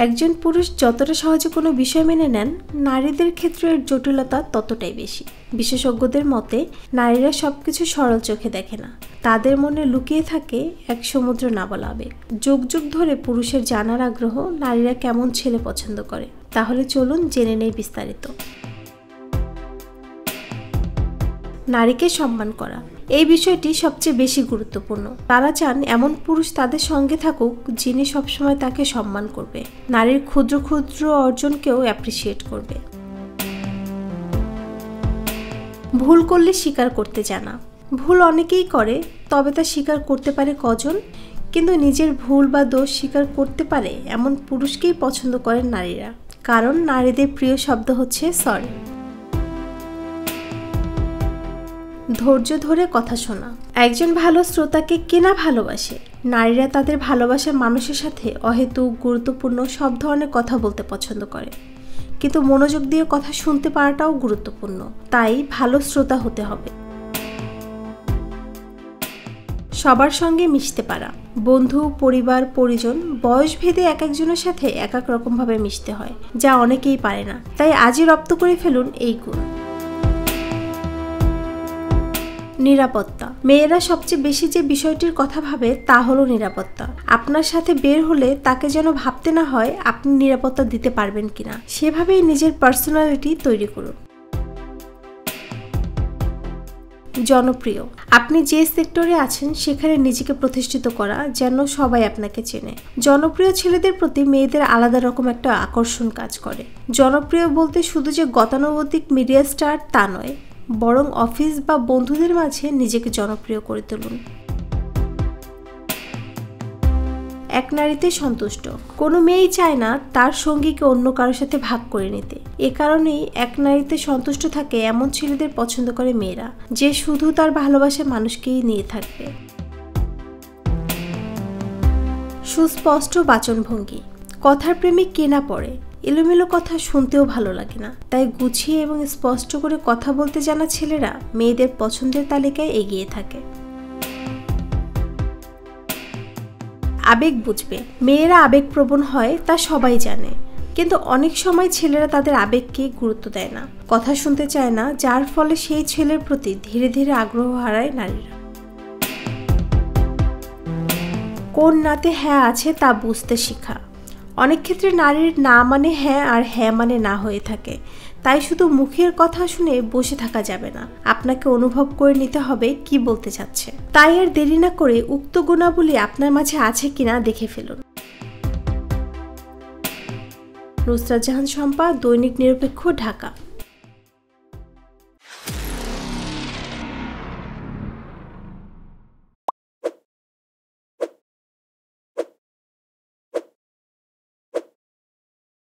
একজন পুরুষ যতটা সহজে কোনো বিষয় মেনে নেন, নারীদের ক্ষেত্রে এর জটিলতা ততটাই বেশি। বিশেষজ্ঞদের মতে নারীরা সবকিছু সরল চোখে দেখে না, তাদের মনে লুকিয়ে থাকে এক সমুদ্র না বলা আবেগ। যুগ যুগ ধরে পুরুষের জানার আগ্রহ নারীরা কেমন ছেলে পছন্দ করে। তাহলে চলুন জেনে নেই বিস্তারিত। নারীকে সম্মান করা, এই বিষয়টি সবচেয়ে বেশি গুরুত্বপূর্ণ। তারা চান এমন পুরুষ তাদের সঙ্গে থাকুক যিনি সবসময় তাকে সম্মান করবে, নারীর ক্ষুদ্র ক্ষুদ্র অর্জনকেও অ্যাপ্রিসিয়েট করবে। ভুল করলে স্বীকার করতে জানা। ভুল অনেকেই করে, তবে তা স্বীকার করতে পারে কজন? কিন্তু নিজের ভুল বা দোষ স্বীকার করতে পারে এমন পুরুষকেই পছন্দ করেন নারীরা, কারণ নারীদের প্রিয় শব্দ হচ্ছে সরি। ধৈর্য ধরে কথা শোনা। একজন ভালো শ্রোতাকে কে না ভালোবাসে? নারীরা তাদের ভালোবাসার মানুষের সাথে অহেতুক, গুরুত্বপূর্ণ সব ধরনের কথা বলতে পছন্দ করে, কিন্তু মনোযোগ দিয়ে কথা শুনতে পারাটাও গুরুত্বপূর্ণ। তাই ভালো শ্রোতা হতে হবে। সবার সঙ্গে মিশতে পারা। বন্ধু, পরিবার, পরিজন, বয়স ভেদে এক একজনের সাথে এক এক রকমভাবে মিশতে হয়, যা অনেকেই পারে না। তাই আজই রপ্ত করে ফেলুন এই গুণ। নিরাপত্তা। মেয়েরা সবচেয়ে বেশি যে বিষয়টির কথা ভাবে তা হলো নিরাপত্তা। আপনার সাথে বের হলে তাকে যেন ভাবতে না হয় আপনি নিরাপত্তা দিতে পারবেন কিনা, সেভাবেই নিজের পার্সোনালিটি তৈরি করুন। জনপ্রিয়। আপনি যে সেক্টরে আছেন সেখানে নিজেকে প্রতিষ্ঠিত করা, যেন সবাই আপনাকে চেনে। জনপ্রিয় ছেলেদের প্রতি মেয়েদের আলাদা রকম একটা আকর্ষণ কাজ করে। জনপ্রিয় বলতে শুধু যে গতানুগতিক মিডিয়া স্টার তা নয়, বরং অফিস বা বন্ধুদের মাঝে নিজেকে জনপ্রিয় করে তুলুন। এক নারীতে সন্তুষ্ট। কোনো মেয়েই চায় না তার সঙ্গীকে অন্য কারোর সাথে ভাগ করে নিতে। এ কারণেই এক নারীতে সন্তুষ্ট থাকে এমন ছেলেদের পছন্দ করে মেয়েরা, যে শুধু তার ভালোবাসার মানুষকেই নিয়ে থাকবে। সুস্পষ্ট বাচনভঙ্গি। কথার প্রেমে কে না পড়ে? এলোমেলো কথা শুনতেও ভালো লাগে না, তাই গুছিয়ে এবং স্পষ্ট করে কথা বলতে জানা ছেলেরা মেয়েদের পছন্দের তালিকায় এগিয়ে থাকে। আবেগ বুঝবে। মেয়েরা আবেগপ্রবণ হয় তা সবাই জানে, কিন্তু অনেক সময় ছেলেরা তাদের আবেগকে গুরুত্ব দেয় না, কথা শুনতে চায় না, যার ফলে সেই ছেলের প্রতি ধীরে ধীরে আগ্রহ হারায় নারীরা। কোন নাতে হ্যাঁ আছে তা বুঝতে শেখা। অনেক ক্ষেত্রে নারীর না মানে হ্যাঁ আর হ্যাঁ মানে না হয়ে থাকে, তাই শুধু মুখের কথা শুনে বসে থাকা যাবে না, আপনাকে অনুভব করে নিতে হবে কি বলতে চাচ্ছে। তাই আর দেরি না করে উক্ত গুণাবলী আপনার মাঝে আছে কিনা দেখে ফেলুন। নুসরাত জাহান শম্পা, দৈনিক নিরপেক্ষ, ঢাকা।